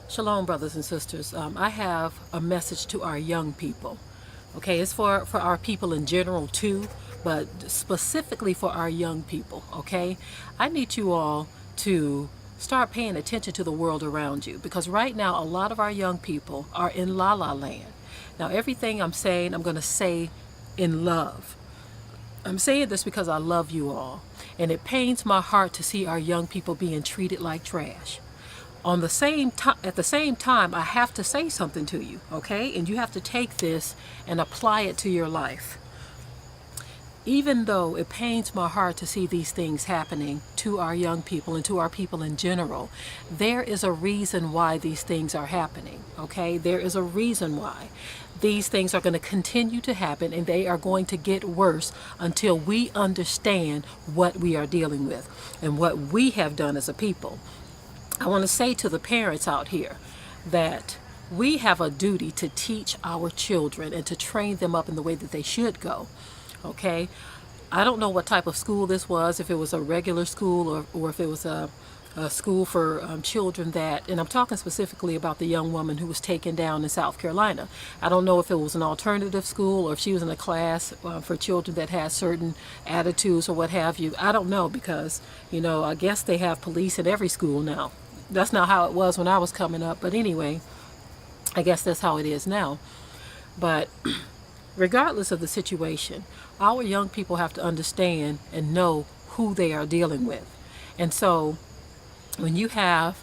Shalom, brothers and sisters. I have a message to our young people. Okay, it's for our people in general too, but specifically for our young people. Okay, I need you all to start paying attention to the world around you, because right now a lot of our young people are in la la land. Now, everything I'm saying, I'm going to say in love. I'm saying this because I love you all, and it pains my heart to see our young people being treated like trash. On the same time, at the same time, I have to say something to you, okay? And you have to take this and apply it to your life. Even though it pains my heart to see these things happening to our young people and to our people in general, there is a reason why these things are happening, okay? There is a reason why. These things are going to continue to happen, and they are going to get worse until we understand what we are dealing with and what we have done as a people. I want to say to the parents out here that we have a duty to teach our children and to train them up in the way that they should go. Okay? I don't know what type of school this was, if it was a regular school or if it was a school for children that, and I'm talking specifically about the young woman who was taken down in South Carolina. I don't know if it was an alternative school or if she was in a class for children that had certain attitudes or what have you. I don't know, because, I guess they have police in every school now. That's not how it was when I was coming up, but anyway, I guess that's how it is now. But regardless of the situation, our young people have to understand and know who they are dealing with. And so when you have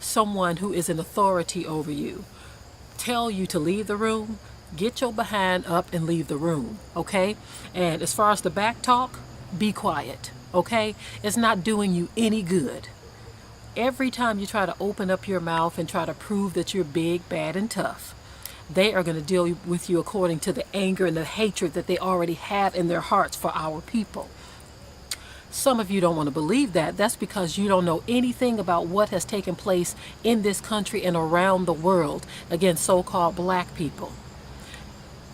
someone who is in authority over you tell you to leave the room, get your behind up and leave the room, okay? And as far as the back talk, be quiet, okay? It's not doing you any good. Every time you try to open up your mouth and try to prove that you're big, bad, and tough, they are going to deal with you according to the anger and the hatred that they already have in their hearts for our people. Some of you don't want to believe that. That's because you don't know anything about what has taken place in this country and around the world against so-called black people.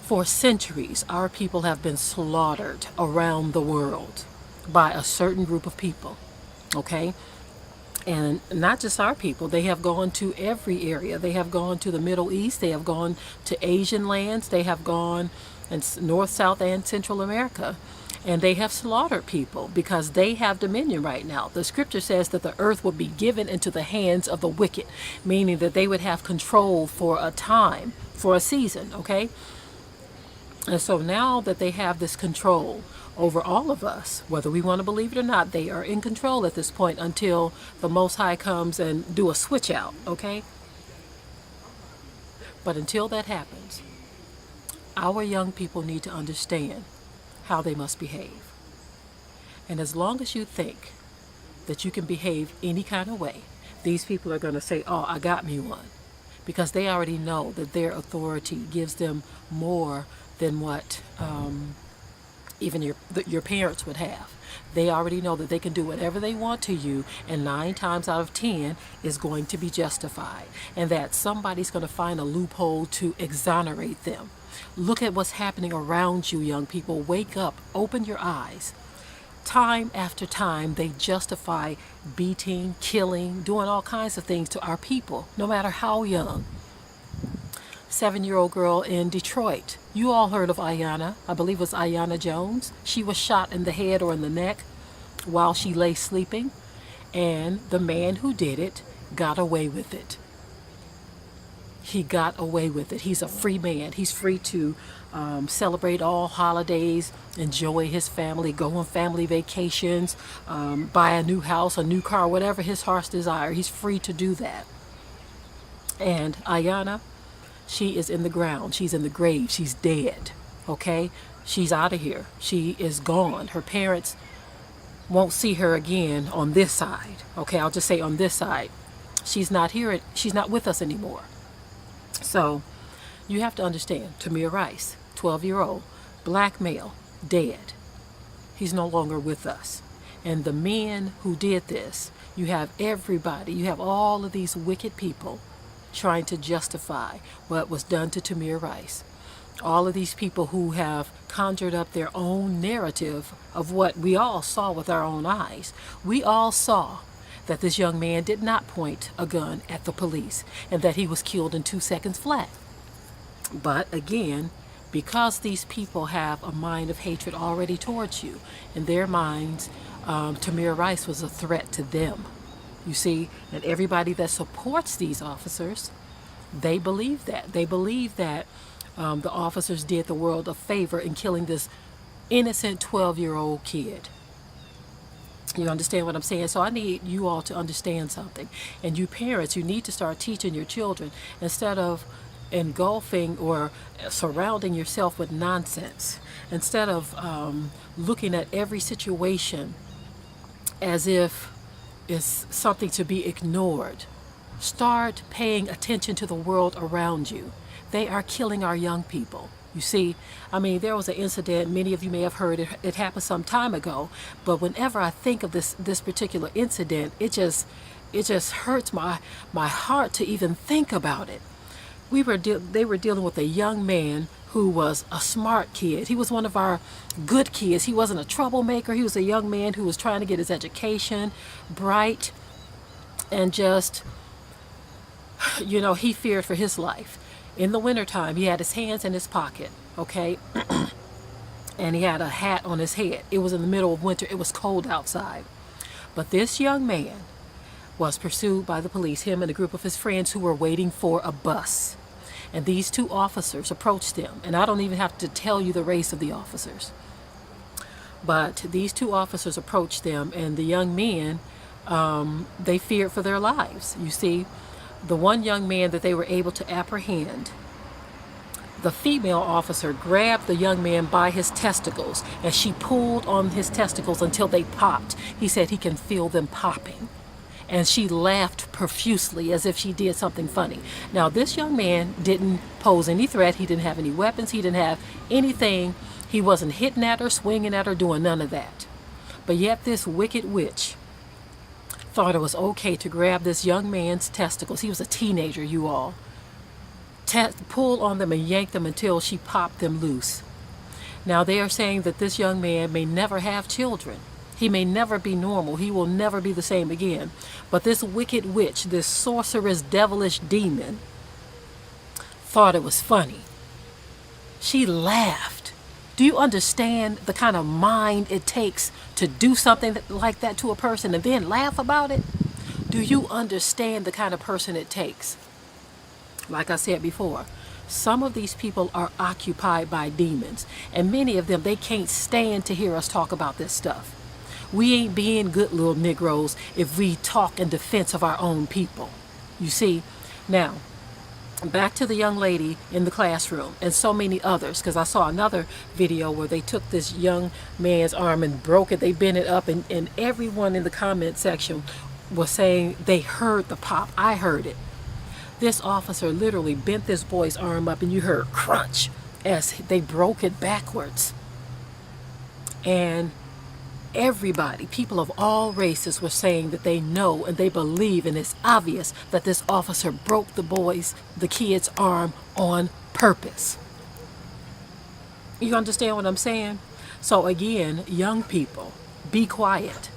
For centuries, our people have been slaughtered around the world by a certain group of people, okay? And not just our people, they have gone to every area. They have gone to the Middle East, they have gone to Asian lands, they have gone in North, South, and Central America. And they have slaughtered people because they have dominion right now. The scripture says that the earth will be given into the hands of the wicked, meaning that they would have control for a time, for a season, okay? And so now that they have this control over all of us, whether we want to believe it or not, they are in control at this point until the Most High comes and do a switch out, okay? But until that happens, our young people need to understand how they must behave. And as long as you think that you can behave any kind of way, these people are going to say, oh, I got me one. Because they already know that their authority gives them more than what even your parents would have. They already know that they can do whatever they want to you, and 9 times out of 10 is going to be justified, and that somebody's going to find a loophole to exonerate them. Look at what's happening around you, young people. Wake up, open your eyes. Time after time, they justify beating, killing, doing all kinds of things to our people, no matter how young. 7-year-old girl in Detroit. You all heard of Aiyana. I believe it was Aiyana Jones. She was shot in the head or in the neck while she lay sleeping, and the man who did it got away with it. He got away with it. He's a free man. He's free to celebrate all holidays, enjoy his family, go on family vacations, buy a new house, a new car, whatever his heart's desire. He's free to do that. And Aiyana, she is in the ground. She's in the grave. She's dead. Okay? She's out of here. She is gone. Her parents won't see her again on this side. Okay? I'll just say on this side. She's not here. She's not with us anymore. So you have to understand, Tamir Rice, 12-year-old, black male, dead. He's no longer with us. And the men who did this, you have everybody, you have all of these wicked people trying to justify what was done to Tamir Rice. All of these people who have conjured up their own narrative of what we all saw with our own eyes. We all saw that this young man did not point a gun at the police and that he was killed in 2 seconds flat. But again, because these people have a mind of hatred already towards you, in their minds, Tamir Rice was a threat to them. You see, and everybody that supports these officers, they believe that. They believe that the officers did the world a favor in killing this innocent 12-year-old kid. You understand what I'm saying? So I need you all to understand something. And you parents, you need to start teaching your children instead of engulfing or surrounding yourself with nonsense. Instead of looking at every situation as if it's something to be ignored. Start paying attention to the world around you. They are killing our young people. You see, I mean, there was an incident, many of you may have heard it, it happened some time ago, but whenever I think of this particular incident, it just hurts my heart to even think about it. They were dealing with a young man who was a smart kid. He was one of our good kids. He wasn't a troublemaker. He was a young man who was trying to get his education, bright, and just, you know, he feared for his life. In the wintertime, he had his hands in his pocket, okay? And he had a hat on his head. It was in the middle of winter. It was cold outside. But this young man was pursued by the police, him and a group of his friends who were waiting for a bus. And these two officers approached him. And I don't even have to tell you the race of the officers. But these two officers approached them, and the young men, they feared for their lives. You see, the one young man that they were able to apprehend, the female officer grabbed the young man by his testicles, and she pulled on his testicles until they popped. He said he can feel them popping. And she laughed profusely as if she did something funny. Now, this young man didn't pose any threat. He didn't have any weapons. He didn't have anything. He wasn't hitting at her, swinging at her, doing none of that. But yet this wicked witch thought it was okay to grab this young man's testicles. He was a teenager, you all. Pull on them and yank them until she popped them loose. Now, they are saying that this young man may never have children. He may never be normal. He will never be the same again. But this wicked witch, this sorceress, devilish demon, thought it was funny. She laughed. Do you understand the kind of mind it takes to do something like that to a person and then laugh about it? Do you understand the kind of person it takes? Like I said before, some of these people are occupied by demons, and many of them, they can't stand to hear us talk about this stuff. We ain't being good little Negroes if we talk in defense of our own people. You see? Now, back to the young lady in the classroom and so many others, because I saw another video where they took this young man's arm and broke it. They bent it up, and everyone in the comment section was saying they heard the pop. I heard it. This officer literally bent this boy's arm up, and you heard crunch as they broke it backwards. And everybody, people of all races, were saying that they know and they believe, and it's obvious that this officer broke the kid's arm on purpose. You understand what I'm saying? So again, young people, be quiet.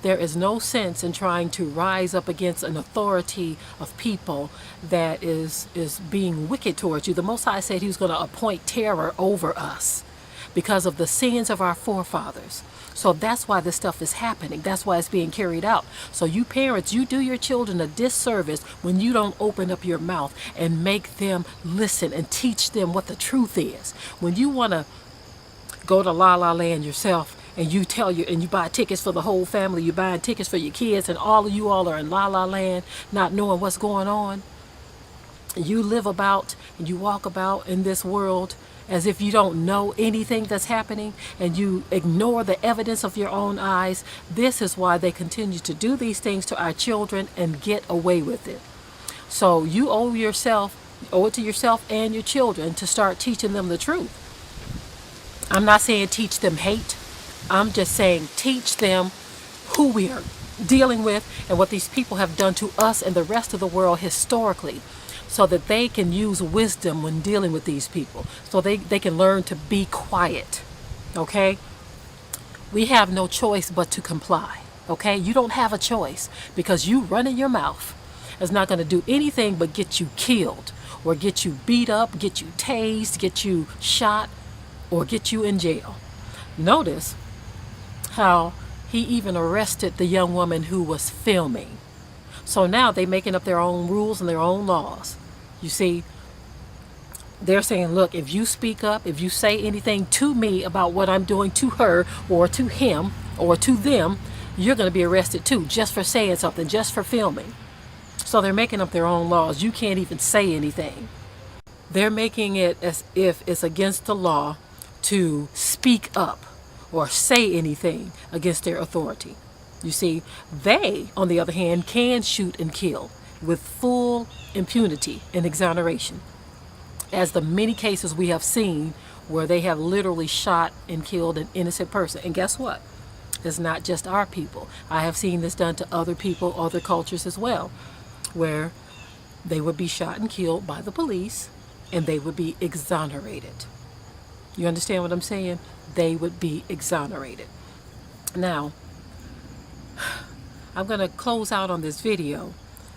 There is no sense in trying to rise up against an authority of people that is being wicked towards you. The Most High said he was going to appoint terror over us because of the sins of our forefathers. So that's why this stuff is happening. That's why it's being carried out. So you parents, you do your children a disservice when you don't open up your mouth and make them listen and teach them what the truth is. When you want to go to La La Land yourself and you buy tickets for the whole family, you're buying tickets for your kids, and all of you all are in La La Land not knowing what's going on. You live about and you walk about in this world as if you don't know anything that's happening, and you ignore the evidence of your own eyes. This is why they continue to do these things to our children and get away with it. So you owe it to yourself and your children to start teaching them the truth. I'm not saying teach them hate. I'm just saying teach them who we are dealing with and what these people have done to us and the rest of the world historically, so that they can use wisdom when dealing with these people, so they can learn to be quiet. Okay? We have no choice but to comply. Okay, you don't have a choice, because you running your mouth is not going to do anything but get you killed, or get you beat up, get you tased, get you shot, or get you in jail. Notice how he even arrested the young woman who was filming. So now they're making up their own rules and their own laws. You see, they're saying, look, if you speak up, if you say anything to me about what I'm doing to her or to him or to them, you're going to be arrested too, just for saying something, just for filming. So they're making up their own laws. You can't even say anything. They're making it as if it's against the law to speak up or say anything against their authority. You see, they, on the other hand, can shoot and kill with full impunity and exoneration, as the many cases we have seen where they have literally shot and killed an innocent person. And guess what? It's not just our people. I have seen this done to other people, other cultures as well, where they would be shot and killed by the police and they would be exonerated. You understand what I'm saying? They would be exonerated. Now, I'm going to close out on this video.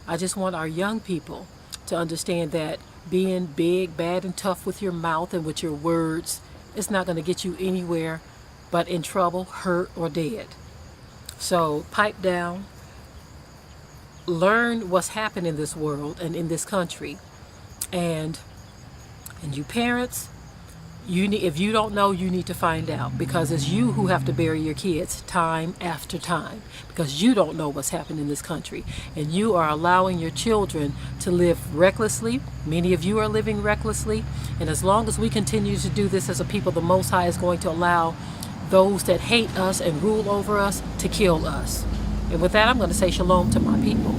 I just want our young people to understand that being big, bad, and tough with your mouth and with your words is not going to get you anywhere but in trouble, hurt, or dead. So pipe down, learn what's happening in this world and in this country, and you parents, if you don't know, you need to find out, because it's you who have to bury your kids time after time, because you don't know what's happening in this country, and you are allowing your children to live recklessly. Many of you are living recklessly, and as long as we continue to do this as a people, the Most High is going to allow those that hate us and rule over us to kill us. And with that, I'm going to say shalom to my people.